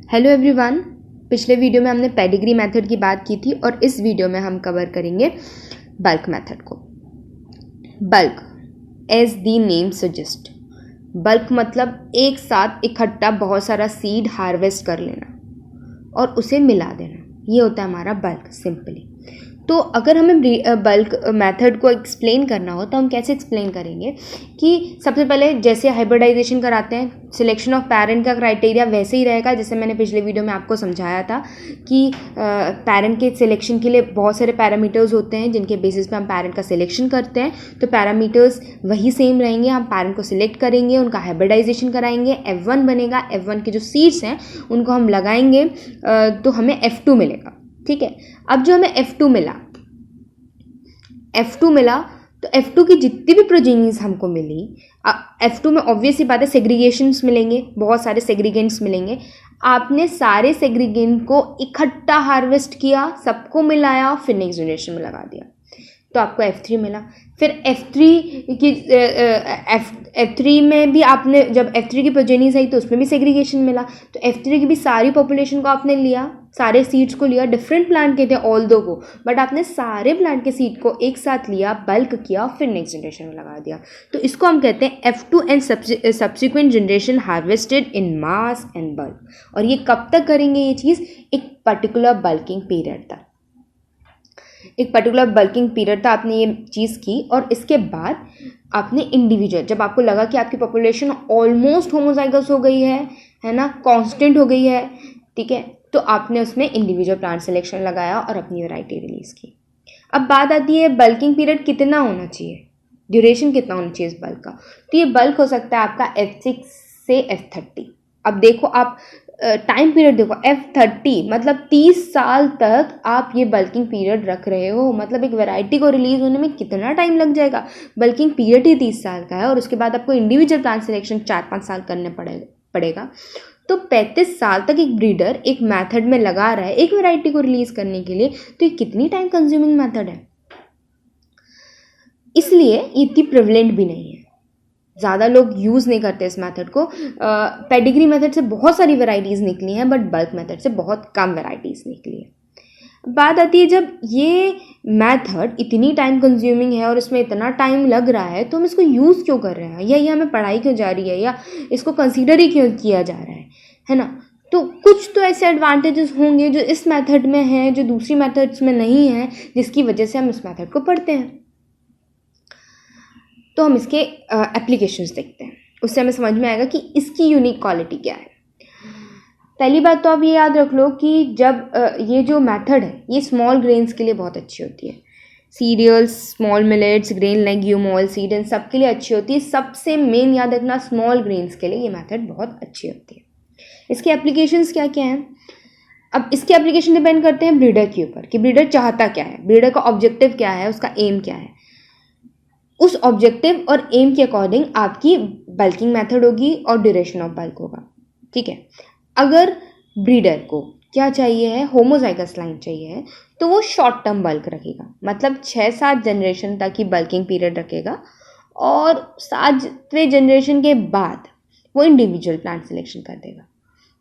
Hello everyone. पिछले video में हमने पेडिग्री मेथड की बात की थी और इस वीडियो में हम कवर करेंगे बल्क मेथड को। Bulk as the name suggest, bulk मतलब एक साथ इकट्ठा बहुत सारा सीड हार्वेस्ट कर लेना और उसे मिला देना, ये होता है हमारा बल्क सिंपली। तो अगर हमें बल्क मेथड को एक्सप्लेन करना हो तो हम कैसे एक्सप्लेन करेंगे कि सबसे पहले जैसे हाइब्रिडाइजेशन कराते हैं, सिलेक्शन ऑफ पेरेंट का क्राइटेरिया वैसे ही रहेगा जैसे मैंने पिछले वीडियो में आपको समझाया था कि पेरेंट के सिलेक्शन के लिए बहुत सारे पैरामीटर्स होते हैं जिनके बेसिस पे हम पेरेंट का सिलेक्शन करते हैं। तो पैरामीटर्स वही सेम रहेंगे, हम पेरेंट को सिलेक्ट करेंगे, उनका हाइब्रिडाइजेशन कराएंगे, F1 बनेगा, F1 के जो सीड्स हैं उनको हम लगाएंगे तो हमें F2 मिलेगा। ठीक है, अब जो हमें F2 मिला तो F2 की जितनी भी प्रोजेनीज हमको मिली, F2 में ऑब्वियसली बात है सेग्रीगेशंस मिलेंगे, बहुत सारे सेग्रीगेंट्स मिलेंगे। आपने सारे सेग्रीगेंट को इकट्ठा हार्वेस्ट किया, सबको मिलाया, फिर नेक्स्ट जनरेशन में लगा दिया तो आपको F3 मिला। फिर F3 में भी आपने जब F3 की प्रोजेनीज आई तो उसमें भी सेग्रीगेशन मिला, तो F3 की भी सारी पॉपुलेशन को आपने लिया, सारे सीड्स को लिया, डिफरेंट प्लांट के थे ऑल दो को, बट आपने सारे प्लांट के सीड को एक साथ लिया, बल्क किया, फिर नेक्स्ट जनरेशन में लगा दिया। तो इसको हम कहते हैं F2 and subsequent generation harvested in mass and bulk. और ये कब तक करेंगे ये चीज़? एक पर्टिकुलर बल्किंग पीरियड तक। एक पर्टिकुलर बल्किंग पीरियड तक आपने ये चीज़ की और इसके बाद आपने इंडिविजुअल, जब आपको लगा कि आपकी पॉपुलेशन ऑलमोस्ट होमोजाइगस हो गई है ना, कांस्टेंट हो गई है, ठीक है, तो आपने उसमें इंडिविजुअल प्लांट सिलेक्शन लगाया और अपनी वैरायटी रिलीज की। अब बात आती है बल्किंग पीरियड कितना होना चाहिए, ड्यूरेशन कितना होना चाहिए इस बल्क का। तो ये बल्क हो सकता है आपका F6 से F30। अब देखो आप टाइम पीरियड देखो, F30 मतलब 30 साल तक आप ये बल्किंग पीरियड रख रहे हो, मतलब एक वैरायटी को रिलीज होने में कितना टाइम लग जाएगा। बल्किंग पीरियड ही 30 साल का है और उसके बाद आपको इंडिविजुअल प्लांट सिलेक्शन 4-5 साल करने पड़ेगा। तो 35 साल तक एक ब्रीडर एक मेथड में लगा रहा है एक वैरायटी को रिलीज करने के लिए, तो ये कितनी टाइम कंज्यूमिंग मेथड है। इसलिए ये इतनी प्रिवलेंट भी नहीं है, ज़्यादा लोग यूज़ नहीं करते इस मेथड को। पेडिग्री मेथड से बहुत सारी वैरायटीज़ निकली हैं बट बल्क मेथड से बहुत कम वैरायटीज़ निकली है। बात आती है जब ये मेथड इतनी टाइम कंज्यूमिंग है और इसमें इतना टाइम लग रहा है तो हम इसको यूज़ क्यों कर रहे हैं, या ये हमें पढ़ाई क्यों जा रही है, या इसको कंसीडर ही क्यों किया जा रहा है ना। तो कुछ तो ऐसे एडवांटेजेस होंगे जो इस मेथड में हैं जो दूसरी मेथड्स में नहीं है, जिसकी वजह से हम इस मेथड को पढ़ते हैं। तो हम इसके एप्लीकेशंस देखते हैं, उससे हमें समझ में आएगा कि इसकी यूनिक क्वालिटी क्या है। पहली बात तो आप ये याद रख लो कि जब ये जो मेथड है ये स्मॉल ग्रेन्स के लिए बहुत अच्छी होती है। Cereals, small millets, grain legume, oil seed, इन सब के लिए अच्छी होती है। सबसे मेन याद रखना, स्मॉल ग्रेन्स के लिए ये मेथड बहुत अच्छी होती है। इसके एप्लीकेशंस क्या क्या हैं? अब इसके एप्लीकेशन डिपेंड करते हैं ब्रीडर के ऊपर कि ब्रीडर चाहता क्या है, ब्रीडर का ऑब्जेक्टिव क्या है, उसका एम क्या है। उस ऑब्जेक्टिव और एम के अकॉर्डिंग आपकी बल्किंग मेथड होगी और ड्यूरेशन ऑफ बल्क होगा। ठीक है, अगर ब्रीडर को क्या चाहिए है, होमोजाइगस लाइन चाहिए है, तो वो शॉर्ट टर्म बल्क रखेगा, मतलब 6-7 जनरेशन तक ही बल्किंग पीरियड रखेगा और 7वें जनरेशन के बाद वो इंडिविजुअल प्लांट सिलेक्शन कर देगा।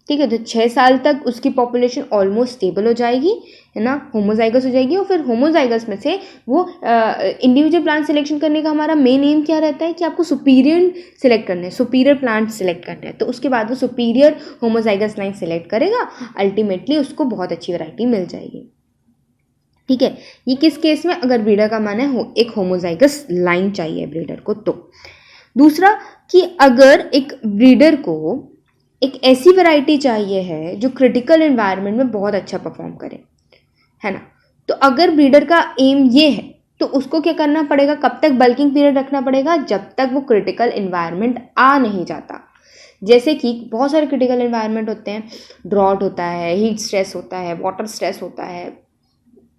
ठीक है, तो 6 साल तक उसकी पॉपुलेशन ऑलमोस्ट स्टेबल हो जाएगी, है ना, होमोजाइगस हो जाएगी। और फिर होमोजाइगस में से वो इंडिविजुअल प्लांट सिलेक्शन करने का हमारा मेन एम क्या रहता है कि आपको सुपीरियर सिलेक्ट करना है, सुपीरियर प्लांट सिलेक्ट करना है। तो उसके बाद वो सुपीरियर होमोजाइगस लाइन सिलेक्ट करेगा, अल्टीमेटली उसको बहुत अच्छी वैरायटी मिल जाएगी। ठीक है, ये किस केस में? अगर ब्रीडर का मन है एक होमोजाइगस लाइन चाहिए ब्रीडर को। तो दूसरा कि अगर एक ब्रीडर को एक ऐसी वैरायटी चाहिए है जो क्रिटिकल एनवायरनमेंट में बहुत अच्छा परफॉर्म करे, है ना। तो अगर ब्रीडर का एम ये है तो उसको क्या करना पड़ेगा, कब तक बल्किंग पीरियड रखना पड़ेगा? जब तक वो क्रिटिकल एनवायरनमेंट आ नहीं जाता। जैसे कि बहुत सारे क्रिटिकल एनवायरनमेंट होते हैं, ड्रॉट होता है, हीट स्ट्रेस होता है, वाटर स्ट्रेस होता है,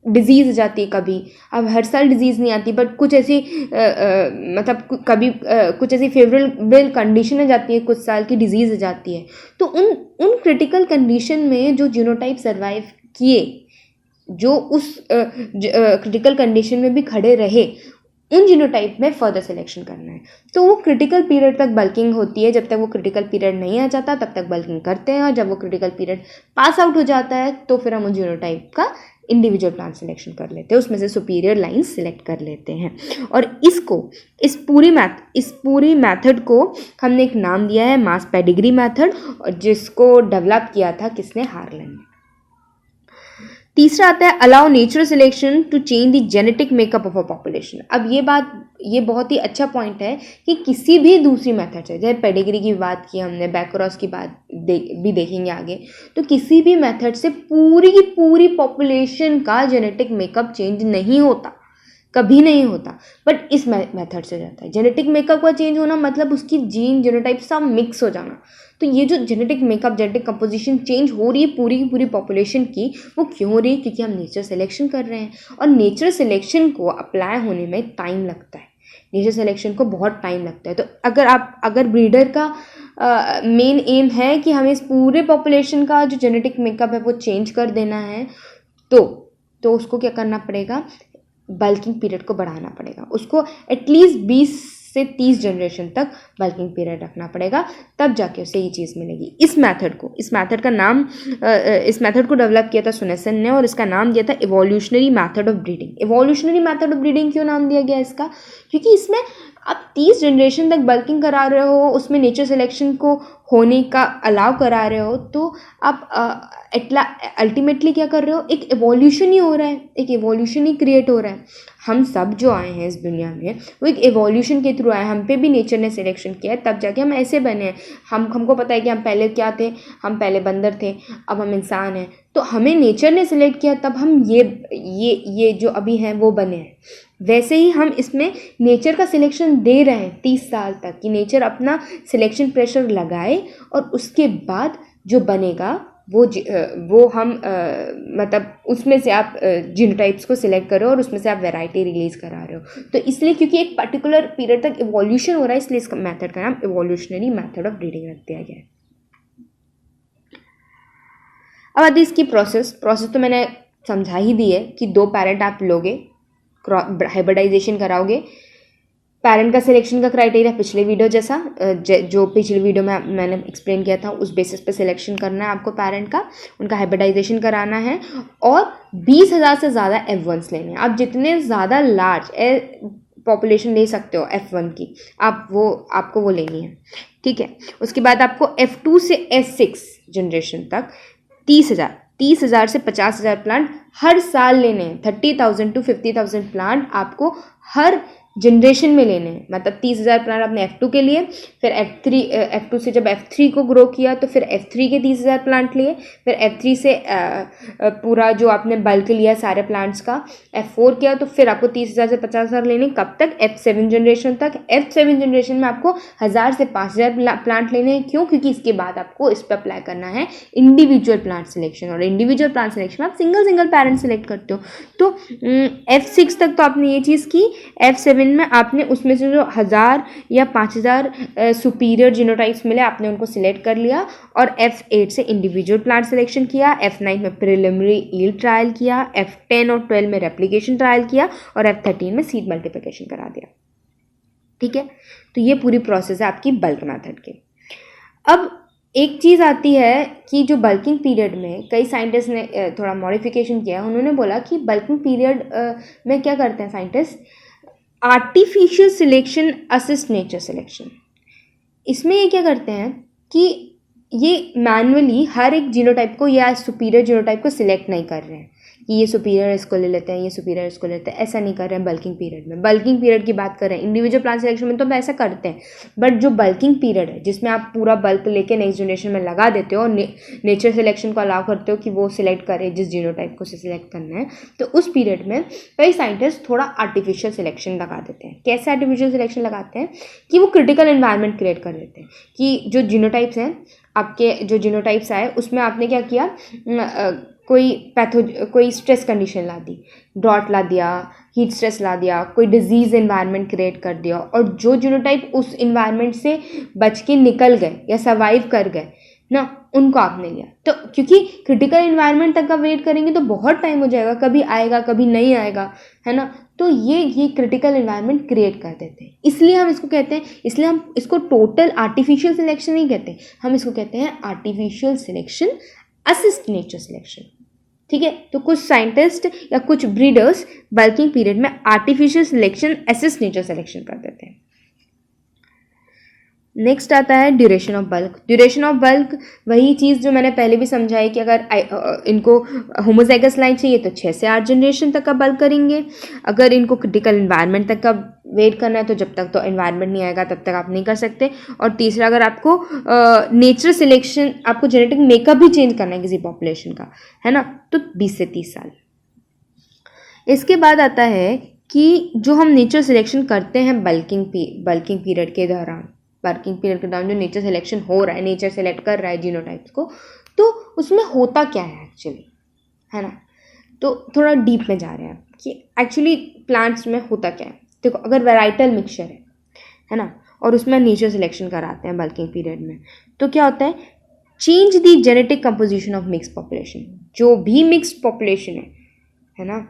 डिजीज़ हो जाती है कभी। अब हर साल डिजीज़ नहीं आती बट कुछ ऐसी मतलब कभी कुछ ऐसी फेवरेबल कंडीशन आ जाती है, कुछ साल की डिजीज़ हो जाती है। तो उन क्रिटिकल कंडीशन में जो जीनोटाइप सर्वाइव किए, जो उस क्रिटिकल कंडीशन में भी खड़े रहे, उन जीनोटाइप में फर्दर सिलेक्शन करना है। तो वो क्रिटिकल पीरियड तक बल्किंग होती है, जब तक वो क्रिटिकल पीरियड नहीं आ जाता तब तक बल्किंग करते हैं, और जब वो क्रिटिकल पीरियड पास आउट हो जाता है तो फिर हम उन जीनोटाइप का इंडिविजुअल प्लांट सिलेक्शन कर लेते हैं, उसमें से सुपीरियर लाइन सिलेक्ट कर लेते हैं। और इस पूरी मैथड को हमने एक नाम दिया है मास पेडिग्री मैथड, और जिसको डेवलप किया था किसने, हार्लन ने। तीसरा आता है allow natural selection to change the genetic makeup of a population. अब ये बहुत ही अच्छा पॉइंट है कि किसी भी दूसरी मेथड से, जैसे पेडिग्री की बात की हमने, बैकक्रॉस की बात भी देखेंगे आगे, तो किसी भी मेथड से पूरी की पूरी पॉपुलेशन का जेनेटिक मेकअप चेंज नहीं होता, कभी नहीं होता, बट इस मेथड से जाता है। जेनेटिक मेकअप का चेंज होना मतलब उसकी जीन जीनोटाइप सब मिक्स हो जाना। तो ये जो genetic makeup, genetic composition change हो रही है पूरी की पूरी पॉपुलेशन की, वो क्यों हो रही है? क्योंकि हम नेचर सिलेक्शन कर रहे हैं, और नेचर सिलेक्शन को अप्लाई होने में टाइम लगता है, नेचर सिलेक्शन को बहुत टाइम लगता है। तो अगर ब्रीडर का मेन एम है कि हमें इस पूरे पॉपुलेशन का जो जेनेटिक मेकअप है वो चेंज कर देना है, तो उसको क्या करना पड़ेगा, बल्किंग पीरियड को बढ़ाना पड़ेगा, उसको एटलीस्ट 20 से 30 जनरेशन तक बल्किंग पीरियड रखना पड़ेगा, तब जाके उसे ये चीज़ मिलेगी। इस मेथड को डेवलप किया था सुनेसन ने, और इसका नाम दिया था evolutionary method of breeding. Evolutionary method of breeding क्यों नाम दिया गया इसका? क्योंकि इसमें आप 30 जनरेशन तक बल्किंग करा रहे हो, उसमें नेचर सिलेक्शन को होने का अलाउ करा रहे हो, तो आप अल्टीमेटली क्या कर रहे हो, एक एवोल्यूशन ही हो रहा है, एक एवोल्यूशन ही क्रिएट हो रहा है। हम सब जो आए हैं इस दुनिया में वो एक एवोल्यूशन के थ्रू आए, हम पे भी नेचर ने सिलेक्शन किया है, तब जाके हम ऐसे बने हैं। हमको पता है कि हम पहले क्या थे, हम पहले बंदर थे, अब हम इंसान हैं, तो हमें नेचर ने सिलेक्ट किया, तब हम ये जो अभी हैं वो बने हैं। वैसे ही हम इसमें नेचर का सिलेक्शन दे रहे हैं 30 साल तक, कि नेचर अपना सिलेक्शन प्रेशर लगाए, और उसके बाद जो बनेगा वो हम मतलब उसमें से आप जीनोटाइप्स को सिलेक्ट करो और उसमें से आप वैरायटी रिलीज करा रहे हो। तो इसलिए क्योंकि एक पर्टिकुलर पीरियड तक इवोल्यूशन हो रहा है, इसलिए इस मेथड का नाम इवोल्यूशनरी मेथड ऑफ ब्रीडिंग रख दिया गया है। अब आती इसकी प्रोसेस तो मैंने समझा ही दी है कि 2 पैरेंट आप लोगे, हाइब्रिडाइजेशन कराओगे। पैरेंट का सिलेक्शन का क्राइटेरिया पिछले वीडियो जैसा, जो पिछले वीडियो में मैंने एक्सप्लेन किया था, उस बेसिस पे सिलेक्शन करना है आपको पैरेंट का, उनका हाइब्रिडाइजेशन कराना है, और 20,000 से ज़्यादा F1s लेने हैं। आप जितने ज़्यादा लार्ज पॉपुलेशन ले सकते हो F1 की, आपको वो लेनी है, ठीक है। उसके बाद आपको F2 से S6 जनरेशन तक 30,000 से 50,000 प्लांट हर साल लेने हैं। 30,000 to 50,000 प्लांट आपको हर जनरेशन में लेने हैं। मतलब 30,000 प्लांट आपने F2 के लिए, फिर F2 से जब F3 को ग्रो किया तो फिर F3 के 30,000 प्लांट लिए, फिर F3 से पूरा जो आपने बल्क लिया सारे प्लांट्स का F4 किया, तो फिर आपको 30,000 से 50,000 लेने, कब तक, F7 जनरेशन तक। F7 जनरेशन में आपको 1,000 से 5,000 प्लांट लेने हैं। क्यों? क्योंकि इसके बाद आपको इस पर अप्लाई करना है इंडिविजुअल प्लांट सिलेक्शन, और इंडिविजुअल प्लांट सिलेक्शन में आप सिंगल पैरेंट सिलेक्ट करते हो। तो F6 तक तो आपने ये चीज़ की। F7 में आपने उसमें से जो 1,000 या 5,000 सुपीरियर जीनोटाइप्स मिले आपने उनको सिलेक्ट कर लिया, और F8 से इंडिविजुअल प्लांट सिलेक्शन किया, F9 में प्रिलिमिनरी यील्ड ट्रायल किया, F10 और 12 में रेप्लिकेशन ट्रायल किया, और F13 में सीड मल्टीप्लिकेशन करा दिया, ठीक है। तो ये पूरी प्रोसेस है आपकी बल्क मेथड की। अब एक चीज़ आती है कि जो बल्किंग पीरियड में कई साइंटिस्ट ने थोड़ा मॉडिफिकेशन किया। उन्होंने बोला कि बल्किंग पीरियड में क्या करते हैं scientist, artificial selection assist nature selection. इसमें ये क्या करते हैं कि ये मैनुअली हर एक जीनोटाइप को या सुपीरियर जीनोटाइप को सिलेक्ट नहीं कर रहे हैं कि ये सुपीरियर इसको ले लेते हैं, ये सुपीरियर इसको लेते हैं, ऐसा नहीं कर रहे हैं बल्किंग पीरियड में। बल्किंग पीरियड की बात कर रहे हैं, इंडिविजुअल प्लांट सिलेक्शन में तो हम ऐसा करते हैं, बट जो बल्किंग पीरियड है जिसमें आप पूरा बल्क लेके नेक्स्ट जनरेशन में लगा देते हो और नेचर सिलेक्शन को अलाउ करते हो कि वो सिलेक्ट करे जिस जीनोटाइप को सिलेक्ट करना है, तो उस पीरियड में कई साइंटिस्ट थोड़ा आर्टिफिशियल सिलेक्शन लगा देते हैं। कैसे आर्टिफिशियल सिलेक्शन लगाते हैं कि वो क्रिटिकल एनवायरनमेंट क्रिएट कर देते हैं कि जो जीनोटाइप्स हैं, आपके जो जीनोटाइप्स आए उसमें आपने क्या किया, कोई स्ट्रेस कंडीशन ला दी, ड्रॉट ला दिया, हीट स्ट्रेस ला दिया, कोई डिजीज़ एनवायरनमेंट क्रिएट कर दिया, और जो जीनोटाइप उस एनवायरनमेंट से बच के निकल गए या सर्वाइव कर गए ना, उनको आपने लिया। तो क्योंकि क्रिटिकल एनवायरनमेंट तक का वेट करेंगे तो बहुत टाइम हो जाएगा, कभी आएगा कभी नहीं आएगा, है ना। तो ये क्रिटिकल एनवायरनमेंट क्रिएट कर देते हैं। इसलिए हम इसको कहते हैं, इसलिए हम इसको टोटल आर्टिफिशियल सिलेक्शन नहीं कहते, हम इसको कहते हैं artificial selection assist nature selection. ठीक है, तो कुछ साइंटिस्ट या कुछ ब्रीडर्स बल्किंग पीरियड में artificial selection assist nature selection कर देते हैं। नेक्स्ट आता है duration of bulk. Duration of bulk वही चीज़ जो मैंने पहले भी समझाई कि अगर इनको होमोजाइगस लाइन चाहिए तो 6 से 8 जनरेशन तक का बल्क करेंगे। अगर इनको क्रिटिकल एनवायरनमेंट तक का वेट करना है तो जब तक तो एनवायरनमेंट नहीं आएगा तब तक आप नहीं कर सकते। और तीसरा, अगर आपको नेचर सिलेक्शन, आपको जेनेटिक मेकअप भी चेंज करना है किसी पॉपुलेशन का, है ना, तो 20 से 30 साल। इसके बाद आता है कि जो हम नेचर सिलेक्शन करते हैं बल्किंग पीरियड के दौरान, जो नेचर सिलेक्शन हो रहा है, नेचर सेलेक्ट कर रहा है जीनोटाइप्स को, तो उसमें होता क्या है एक्चुअली, है ना। तो थोड़ा डीप में जा रहे हैं कि एक्चुअली प्लांट्स में होता क्या है। देखो, अगर वैराइटल मिक्सचर है ना, और उसमें नेचर सिलेक्शन कराते हैं बल्किंग पीरियड में, तो क्या होता है, change the genetic composition of mix population. जो भी मिक्स पॉपुलेशन है ना,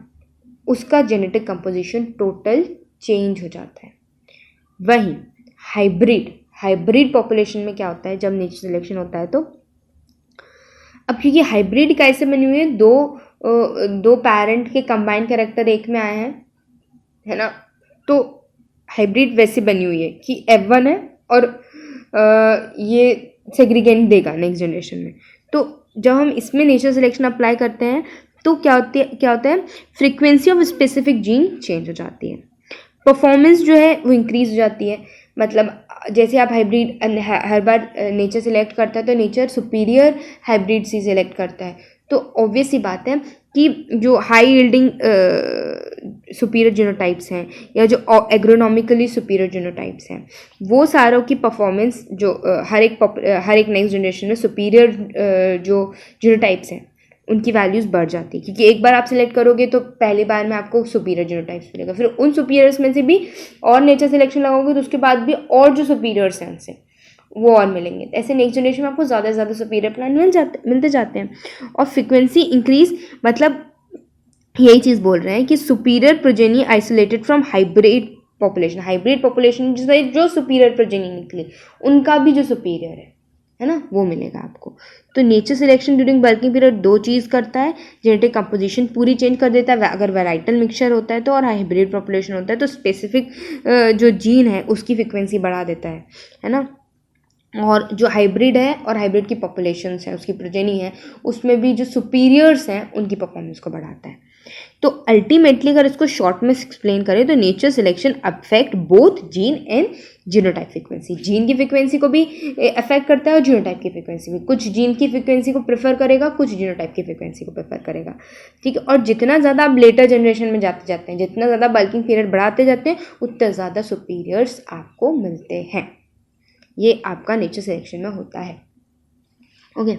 उसका जेनेटिक कंपोजिशन टोटल चेंज हो जाता है। वहीं हाइब्रिड पॉपुलेशन में क्या होता है, जब नेचर सिलेक्शन होता है, तो अब क्योंकि हाइब्रिड कैसे बनी हुई है, दो पेरेंट के कंबाइंड कैरेक्टर एक में आए हैं, है ना, तो हाइब्रिड वैसे बनी हुई है कि F1 है और ये सेग्रीगेंट देगा नेक्स्ट जनरेशन में। तो जब हम इसमें नेचर सिलेक्शन अप्लाई करते हैं तो क्या होता है, frequency of specific gene change हो जाती है, परफॉर्मेंस जो है वो इंक्रीज हो जाती है। मतलब जैसे आप हाइब्रिड हर बार नेचर सेलेक्ट करता है तो नेचर सुपीरियर हाइब्रिड सी सेलेक्ट करता है, तो ऑब्वियस सी बात है कि जो हाई यील्डिंग सुपीरियर जीनोटाइप्स हैं या जो एग्रोनॉमिकली सुपीरियर जीनोटाइप्स हैं, वो सारों की परफॉर्मेंस जो हर एक नेक्स्ट जनरेशन में सुपीरियर जो जीनोटाइप्स हैं उनकी वैल्यूज़ बढ़ जाती है, क्योंकि एक बार आप सिलेक्ट करोगे तो पहली बार में आपको सुपीरियर जीनोटाइप्स मिलेगा, फिर उन सुपीरियर्स में से भी और नेचर सिलेक्शन लगाओगे तो उसके बाद भी और जो सुपीरियर्स हैं उनसे वो और मिलेंगे। ऐसे नेक्स्ट जनरेशन में आपको ज़्यादा से ज़्यादा सुपीरियर प्लांट मिलते जाते हैं। और फ्रिक्वेंसी इंक्रीज, मतलब यही चीज़ बोल रहे हैं कि superior progeny isolated from hybrid population जो सुपीरियर प्रोजेनी निकली उनका भी जो सुपीरियर है ना, वो मिलेगा आपको। तो nature selection during bulking period दो चीज़ करता है, जेनेटिक कंपोजिशन पूरी चेंज कर देता है अगर वैराइटल मिक्सचर होता है तो, और हाइब्रिड पॉपुलेशन होता है तो स्पेसिफिक जो जीन है उसकी फ्रिक्वेंसी बढ़ा देता है ना। और जो हाइब्रिड है और हाइब्रिड की पॉपुलेशंस है, उसकी प्रोजेनी है, उसमें भी जो सुपीरियर्स हैं उनकी परफॉर्मेंस को बढ़ाता है। तो अल्टीमेटली अगर इसको शॉर्ट में एक्सप्लेन करें तो nature selection affect both gene and genotype frequency. Gene की फ्रिक्वेंसी को भी अफेक्ट करता है और जीनोटाइप की फ्रिक्वेंसी भी। कुछ जीन की फ्रिक्वेंसी को प्रेफर करेगा, कुछ जीनोटाइप की फ्रिक्वेंसी को प्रेफर करेगा, ठीक है। और जितना ज़्यादा आप लेटर जनरेशन में जाते हैं, जितना ज़्यादा बल्किंग पीरियड बढ़ाते जाते हैं, उतना ज़्यादा सुपीरियर्स आपको मिलते हैं। ये आपका नेचर सिलेक्शन में होता है। ओके,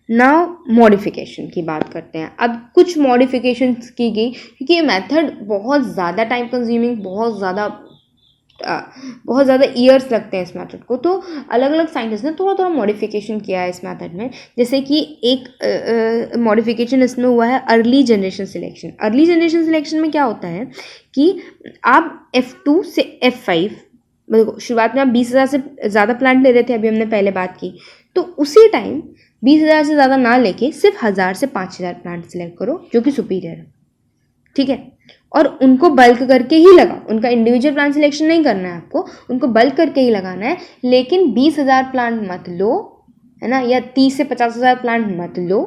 नाउ मॉडिफिकेशन की बात करते हैं। अब कुछ मॉडिफिकेशंस की गई क्योंकि ये मेथड बहुत ज़्यादा टाइम कंज्यूमिंग, बहुत ज़्यादा ईयर्स लगते हैं इस मेथड को, तो अलग अलग साइंटिस्ट ने थोड़ा थोड़ा मॉडिफिकेशन किया है इस मेथड में। जैसे कि एक मॉडिफिकेशन इसमें हुआ है early generation selection. Early generation selection में क्या होता है कि आप F2 से F5, शुरुआत में आप 20,000 से ज़्यादा प्लांट ले रहे थे, अभी हमने पहले बात की, तो उसी टाइम 20,000 से ज़्यादा ना लेके सिर्फ 1,000 से 5,000 प्लांट सेलेक्ट करो जो कि सुपीरियर है, ठीक है। और उनको बल्क करके ही लगाओ, उनका इंडिविजुअल प्लांट सिलेक्शन नहीं करना है आपको, उनको बल्क करके ही लगाना है। लेकिन 20,000 प्लांट मत लो, है ना, या 30 से 50,000 प्लांट मत लो,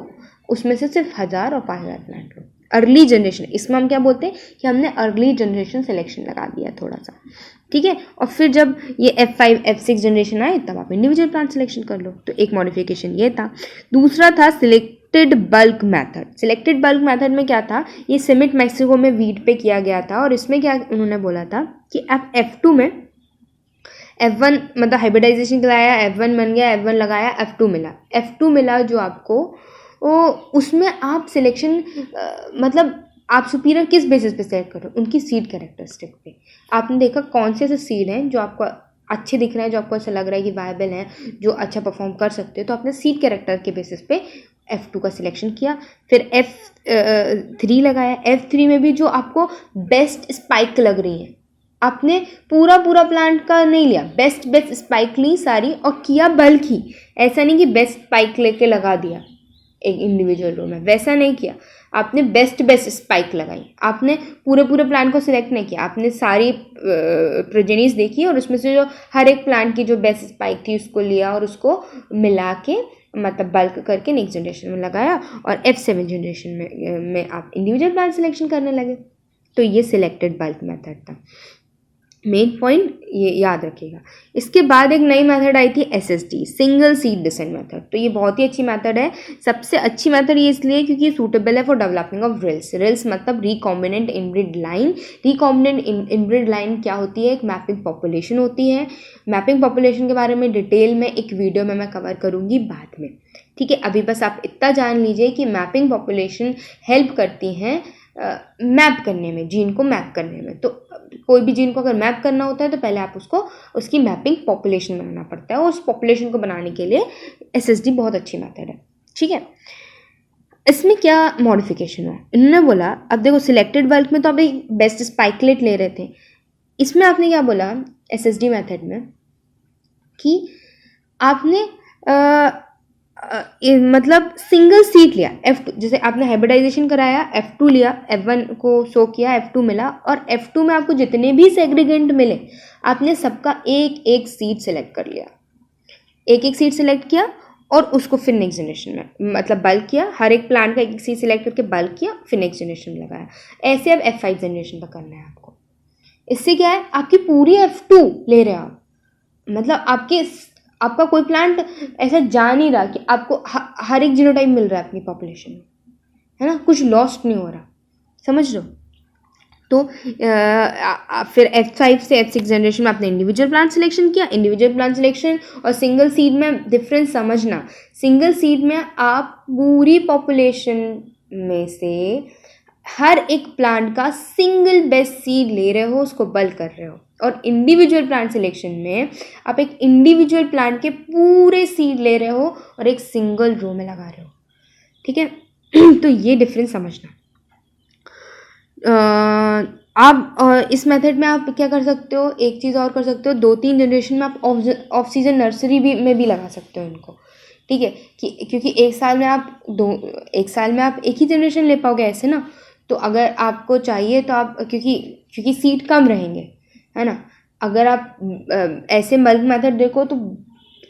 उसमें से सिर्फ 1,000 और 5,000 प्लांट लो। अर्ली जनरेशन, इसमें हम क्या बोलते हैं कि हमने अर्ली जनरेशन सिलेक्शन लगा दिया थोड़ा सा, ठीक है। और फिर जब ये F5 F6 जनरेशन आए तब आप इंडिविजुअल प्लांट सिलेक्शन कर लो। तो एक मॉडिफिकेशन ये था। दूसरा था selected bulk method. Selected bulk method में क्या था, ये सिमिट मैक्सिको में वीट पे किया गया था, और इसमें क्या उन्होंने बोला था कि आप F2 में F1 मतलब हाइब्रिडाइजेशन कराया, F1 बन गया, F1 लगाया, F2 मिला जो आपको, उसमें आप सिलेक्शन मतलब आप सुपीरियर किस बेसिस पे सेलेक्ट करो, उनकी सीड कैरेक्टरिस्टिक पे। आपने देखा कौन से ऐसे सीड हैं जो आपको अच्छे दिख रहे हैं, जो आपको ऐसा लग रहा है कि वायबल हैं, जो अच्छा परफॉर्म कर सकते हो, तो आपने सीड कैरेक्टर के बेसिस पे F2 का सिलेक्शन किया, फिर F3 लगाया। F3 में भी जो आपको बेस्ट स्पाइक लग रही है, आपने पूरा प्लांट का नहीं लिया, बेस्ट स्पाइक ली सारी और किया बल्क ही। ऐसा नहीं कि बेस्ट स्पाइक लेके लगा दिया एक इंडिविजुअल रो में, वैसा नहीं किया। आपने बेस्ट स्पाइक लगाई, आपने पूरे प्लांट को सिलेक्ट नहीं किया, आपने सारी प्रोजेनीज देखी और उसमें से जो हर एक प्लांट की जो बेस्ट स्पाइक थी उसको लिया और उसको मिला के मतलब बल्क करके नेक्स्ट जनरेशन में लगाया और F7 जनरेशन में आप इंडिविजुअल प्लांट सिलेक्शन करने लगे। तो ये सिलेक्टेड बल्क मेथड था। मेन पॉइंट ये याद रखिएगा। इसके बाद एक नई मेथड आई थी SSD, single seed descent method. तो ये बहुत ही अच्छी मेथड है। सबसे अच्छी मेथड ये इसलिए क्योंकि सूटेबल है फॉर डेवलपिंग ऑफ रिल्स मतलब recombinant inbreed line. Recombinant inbreed line क्या होती है? एक मैपिंग पॉपुलेशन होती है। मैपिंग पॉपुलेशन के बारे में डिटेल में एक वीडियो में मैं कवर करूँगी बाद में, ठीक है। अभी बस आप इतना जान लीजिए कि मैपिंग पॉपुलेशन हेल्प करती हैं मैप करने में, जीन को मैप करने में। तो कोई भी जीन को अगर मैप करना होता है तो पहले आप उसकी मैपिंग पॉपुलेशन बनाना पड़ता है और उस पॉपुलेशन को बनाने के लिए SSD बहुत अच्छी मेथड है, ठीक है। इसमें क्या मॉडिफिकेशन हुआ, इन्होंने बोला अब देखो सिलेक्टेड बल्क में तो आप एक बेस्ट स्पाइकलेट ले रहे थे, इसमें आपने क्या बोला SSD मेथड में कि आपने मतलब सिंगल सीट लिया F2, जैसे आपने हाइब्रिडाइजेशन कराया F2 लिया, F1 को शो किया, F2 मिला और F2 में आपको जितने भी सेग्रीगेंट मिले आपने सबका एक सीट सेलेक्ट कर लिया, एक सीट सेलेक्ट किया और उसको फिर नेक्स्ट जनरेशन में मतलब बल्क किया। हर एक प्लांट का एक सीट सेलेक्ट करके बल्क किया, फिर नेक्स्ट जनरेशन में लगाया। ऐसे अब F5 जनरेशन तक करना है आपको। इससे क्या है, आपकी पूरी F2 ले रहे हो आप, मतलब आपका कोई प्लांट ऐसा जा नहीं रहा कि आपको हर एक जीनोटाइप मिल रहा है अपनी पॉपुलेशन में, है ना, कुछ लॉस्ट नहीं हो रहा, समझ लो। तो फिर F5 से F6 जनरेशन में आपने इंडिविजुअल प्लांट सिलेक्शन किया। इंडिविजुअल प्लांट सिलेक्शन और सिंगल सीड में डिफरेंस समझना। सिंगल सीड में आप पूरी पॉपुलेशन में से हर एक प्लांट का सिंगल बेस्ट सीड ले रहे हो, उसको बल्क कर रहे हो। और इंडिविजुअल प्लांट सिलेक्शन में आप एक इंडिविजुअल प्लांट के पूरे सीड ले रहे हो और एक सिंगल रो में लगा रहे हो, ठीक है। तो ये डिफरेंस समझना। आप इस मेथड में आप क्या कर सकते हो, एक चीज़ और कर सकते हो, 2-3 जनरेशन में आप ऑफ सीजन नर्सरी में भी लगा सकते हो इनको, ठीक है। क्योंकि एक साल में आप एक ही जनरेशन ले पाओगे ऐसे ना। तो अगर आपको चाहिए तो आप क्योंकि सीड कम रहेंगे, है ना। अगर आप ऐसे बल्क मेथड देखो तो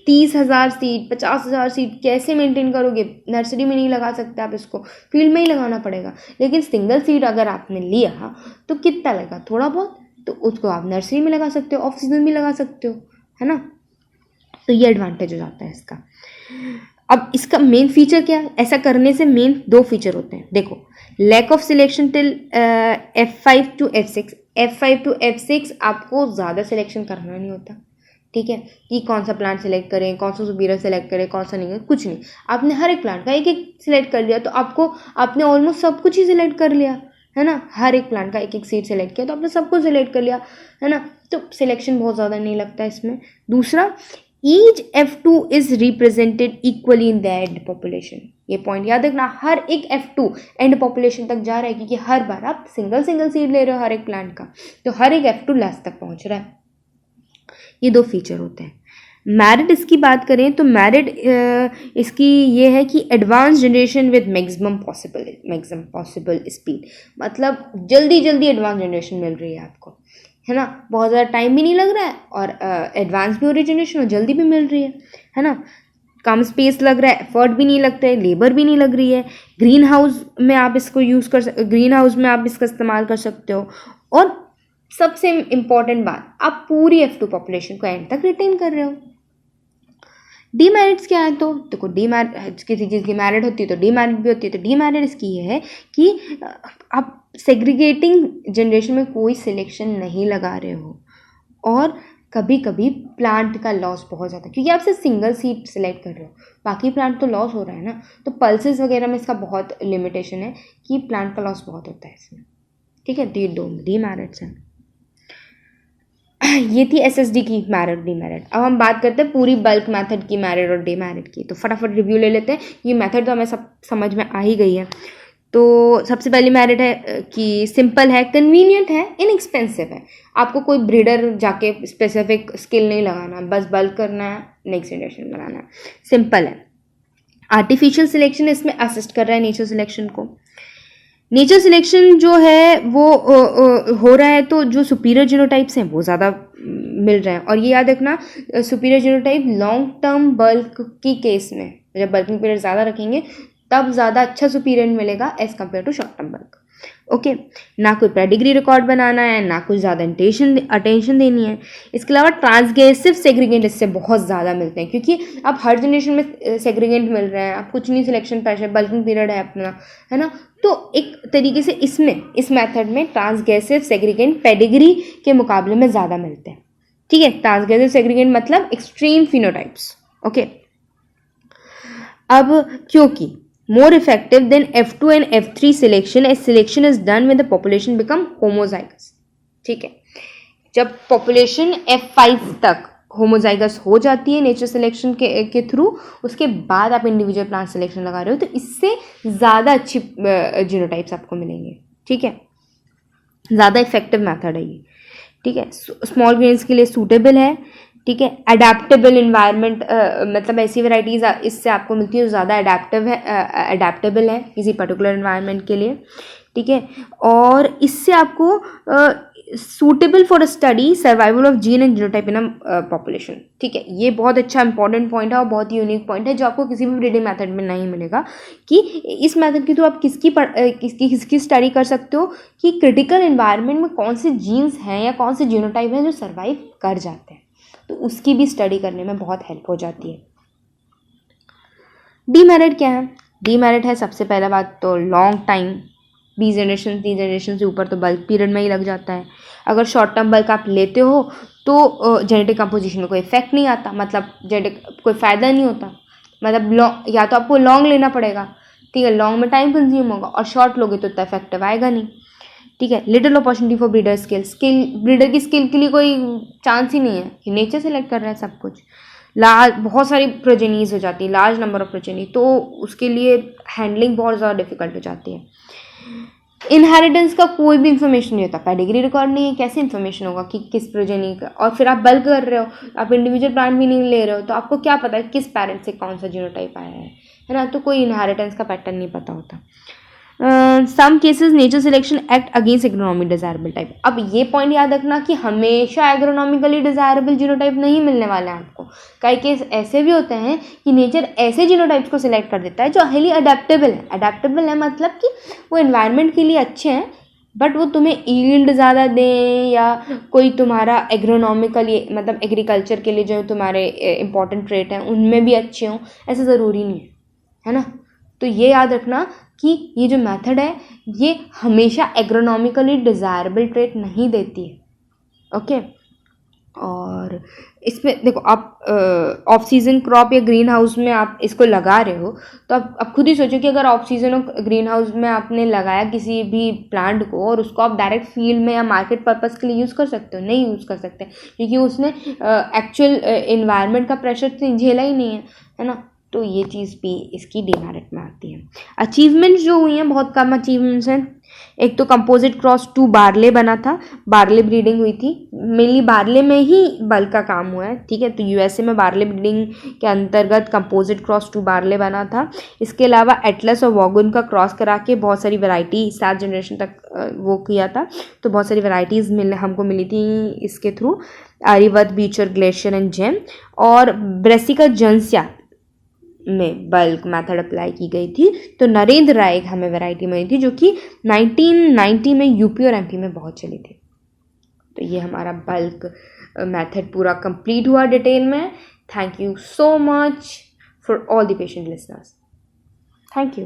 30,000 सीड 50,000 सीड कैसे मेंटेन करोगे? नर्सरी में नहीं लगा सकते आप, इसको फील्ड में ही लगाना पड़ेगा। लेकिन सिंगल सीड अगर आपने लिया तो कितना लगा, थोड़ा बहुत, तो उसको आप नर्सरी में लगा सकते हो, ऑफ सीजन भी लगा सकते हो, है ना। तो ये एडवांटेज हो जाता है इसका। अब इसका मेन फीचर क्या है? ऐसा करने से मेन 2 फीचर होते हैं। देखो, lack of selection till F5 to F6। F5 to F6 आपको ज़्यादा सिलेक्शन करना नहीं होता, ठीक है, कि कौन सा प्लांट सेलेक्ट करें, कौन सा सुपीरियर सेलेक्ट करें, कौन सा नहीं करें, कुछ नहीं। आपने हर एक प्लांट का एक सिलेक्ट कर लिया तो आपने ऑलमोस्ट सब कुछ ही सिलेक्ट कर लिया, है ना। हर एक प्लांट का एक सीड सेलेक्ट किया तो आपने सब कुछ सिलेक्ट कर लिया, है ना। तो सिलेक्शन बहुत ज़्यादा नहीं लगता इसमें। दूसरा, each F2 is represented equally in the end population. ये पॉइंट याद रखना, हर एक F2 एंड पॉपुलेशन तक जा रहा है, क्योंकि हर बार आप सिंगल सीड ले रहे हो हर एक प्लांट का, तो हर एक F2 लास्ट तक पहुंच रहा है। ये 2 फीचर होते हैं। मैरिड इसकी बात करें तो मैरिड इसकी ये है कि advance generation with maximum possible speed, मतलब जल्दी एडवांस जनरेशन मिल रही है आपको, है ना। बहुत ज़्यादा टाइम भी नहीं लग रहा है और एडवांस भी हो रही जनरेशन और जल्दी भी मिल रही है ना। कम स्पेस लग रहा है, एफर्ट भी नहीं लगता है, लेबर भी नहीं लग रही है। ग्रीन हाउस में आप इसको इस्तेमाल कर सकते हो। और सबसे इम्पॉर्टेंट बात, आप पूरी F2 पॉपुलेशन को एंड तक रिटेन कर रहे हो। डीमेरिट्स क्या है? तो देखो, किसी चीज़ की मैरिड होती है तो डीमेरिट भी होती है। तो डीमेरिट इसकी ये है कि आप सेग्रीगेटिंग जनरेशन में कोई सिलेक्शन नहीं लगा रहे हो और कभी कभी प्लांट का लॉस बहुत ज़्यादा, क्योंकि आप सिर्फ सिंगल सीड सेलेक्ट कर रहे हो, बाकी प्लांट तो लॉस हो रहा है ना। तो पल्सेस वगैरह में इसका बहुत लिमिटेशन है कि प्लांट का लॉस बहुत होता है इसमें, ठीक है। तो ये 2 डीमेरिट्स हैं। ये थी एसएसडी की मेरिट डीमेरिट। अब हम बात करते हैं पूरी बल्क मेथड की मेरिट और डीमेरिट की। तो फटाफट रिव्यू ले लेते हैं। ये मेथड तो हमें सब समझ में आ ही गई है। तो सबसे पहली मेरिट है कि सिंपल है, कन्वीनियंट है, इनएक्सपेंसिव है। आपको कोई ब्रीडर जाके स्पेसिफिक स्किल नहीं लगाना, बस बल्क करना है, नेक्स्ट जनरेशन बनाना है, सिंपल है। आर्टिफिशियल सिलेक्शन इसमें असिस्ट कर रहा है नेचर सिलेक्शन को। नेचर सिलेक्शन जो है वो हो रहा है, तो जो सुपीरियर जीनोटाइप्स हैं वो ज़्यादा मिल रहे हैं। और ये याद रखना, superior genotype long term bulk की केस में, जब बल्किंग पीरियड ज़्यादा रखेंगे तब ज़्यादा अच्छा सुपीरियर मिलेगा as compare to short term bulk. Okay, ना कोई पेडिग्री रिकॉर्ड बनाना है, ना कुछ ज़्यादा अटेंशन देनी है। इसके अलावा ट्रांसग्रेसिव सेग्रीगेंट इससे बहुत ज़्यादा मिलते हैं, क्योंकि अब हर जनरेशन में सेग्रीगेंट मिल रहे हैं। अब कुछ नहीं, सिलेक्शन प्रेशर, बल्किंग पीरियड है अपना, है ना। तो एक तरीके से इस मेथड में ट्रांसग्रेसिव सेग्रीगेंट पेडिग्री के मुकाबले में ज़्यादा मिलते हैं। ठीक है, ट्रांसग्रेसिव सेग्रीगेंट मतलब एक्सट्रीम फिनोटाइप्स। ओके, अब क्योंकि more effective than F2 and F3 selection as selection is done when the population become homozygous। ठीक है, जब पॉपुलेशन F5 तक होमोजाइगस हो जाती है नेचर सिलेक्शन के थ्रू, उसके बाद आप इंडिविजुअल प्लांट सिलेक्शन लगा रहे हो, तो इससे ज़्यादा अच्छी जीनोटाइप्स आपको मिलेंगे। ठीक है, ज़्यादा इफेक्टिव मेथड है ये। ठीक है, स्मॉल ग्रेन्स के लिए सूटेबल है। ठीक है, अडेप्टेबल इन्वायरमेंट, मतलब ऐसी वैराइटीज़ इससे आपको मिलती है जो ज़्यादा अडेप्टेबल है किसी पर्टिकुलर इन्वायरमेंट के लिए। ठीक है, और इससे आपको suitable for study survival of gene and genotype in population. ठीक है, ये बहुत अच्छा इंपॉर्टेंट पॉइंट है और बहुत ही यूनिक पॉइंट है जो आपको किसी भी ब्रीडिंग मेथड में नहीं मिलेगा, कि इस मेथड के थ्रू आप किसकी स्टडी कर सकते हो कि क्रिटिकल इन्वायरमेंट में कौन से जीन्स हैं या कौन से जीनोटाइप हैं जो सर्वाइव कर जाते हैं, तो उसकी भी स्टडी करने में बहुत हेल्प हो जाती है। डीमेरिट क्या है? डीमेरिट है सबसे पहला बात तो लॉन्ग टाइम, 20 जनरेशन 30 जनरेशन से ऊपर तो बल्क पीरियड में ही लग जाता है। अगर शॉर्ट टर्म बल्क आप लेते हो तो जेनेटिक कंपोजिशन में कोई इफेक्ट नहीं आता, मतलब जेनेटिक कोई फ़ायदा नहीं होता, मतलब या तो आपको लॉन्ग लेना पड़ेगा, ठीक है, लॉन्ग में टाइम कंज्यूम होगा, और शॉर्ट लोगे तो इतना इफेक्टिव आएगा नहीं। ठीक है, little opportunity for breeder breeder की स्किल के लिए कोई चांस ही नहीं है, नेचर सेलेक्ट कर रहा है सब कुछ। बहुत सारी प्रोजेनीज हो जाती है, लार्ज नंबर ऑफ प्रोजेनी, तो उसके लिए हैंडलिंग बहुत ज़्यादा डिफिकल्ट हो जाती है। इनहेरिटेंस का कोई भी इन्फॉर्मेशन नहीं होता, पेडिग्री रिकॉर्ड नहीं है, कैसे इन्फॉर्मेशन होगा कि किस प्रोजेनी का, और फिर आप बल्क कर रहे हो, आप इंडिविजुअल प्लांट भी नहीं ले रहे हो, तो आपको क्या पता है किस पेरेंट से कौन सा जीनोटाइप आया है ना, तो कोई इनहेरिटेंस का पैटर्न नहीं पता होता। Some cases nature selection act against agronomic desirable type. अब ये पॉइंट याद रखना कि हमेशा एग्रोनॉमिकली डिजायरेबल जीनोटाइप नहीं मिलने वाले हैं आपको। कई केस ऐसे भी होते हैं कि नेचर ऐसे जीनोटाइप्स को सिलेक्ट कर देता है जो हाईली अडेप्टेबल है। अडेप्टेबल है मतलब कि वो एनवायरनमेंट के लिए अच्छे हैं, बट वो तुम्हें ईल्ड ज़्यादा दें या कोई तुम्हारा एग्रोनॉमिकली, मतलब एग्रीकल्चर के लिए जो तुम्हारे इंपॉर्टेंट ट्रेट हैं उनमें भी अच्छे हों, ऐसा ज़रूरी नहीं है ना। तो ये याद रखना कि ये जो मेथड है ये हमेशा एग्रोनॉमिकली डिज़ायरेबल ट्रेट नहीं देती है। ओके, और इसमें देखो, आप ऑफ सीजन क्रॉप या ग्रीन हाउस में आप इसको लगा रहे हो, तो आप खुद ही सोचो कि अगर ऑफ सीजन ग्रीन हाउस में आपने लगाया किसी भी प्लांट को और उसको आप डायरेक्ट फील्ड में या मार्केट पर्पस के लिए यूज़ कर सकते हो? नहीं यूज़ कर सकते, क्योंकि उसने एक्चुअल इन्वायरमेंट का प्रेशर झेला ही नहीं है ना। तो ये चीज़ भी इसकी डीमेरिट में आती है। अचीवमेंट्स जो हुई हैं, बहुत कम अचीवमेंट्स हैं। एक तो कंपोजिट क्रॉस 2 बार्ले बना था, बार्ले ब्रीडिंग हुई थी, मेनली बार्ले में ही बल्क का काम हुआ है। ठीक है, तो यूएसए में बार्ले ब्रीडिंग के अंतर्गत कंपोजिट क्रॉस 2 बार्ले बना था। इसके अलावा एटलस और वॉगन का क्रॉस करा के बहुत सारी वैरायटी 7 जनरेशन तक वो किया था, तो बहुत सारी वैरायटीज़ हमको मिली थी इसके थ्रू। आर्यवत, बीचर, ग्लेशियर एंड जेम, और ब्रेसिका जंसिया में बल्क मेथड अप्लाई की गई थी। तो नरेंद्र राय हमें वैरायटी मिली थी जो कि 1990 में यूपी और एमपी में बहुत चली थी। तो ये हमारा बल्क मेथड पूरा कंप्लीट हुआ डिटेल में। Thank you so much for all the patient listeners. Thank you.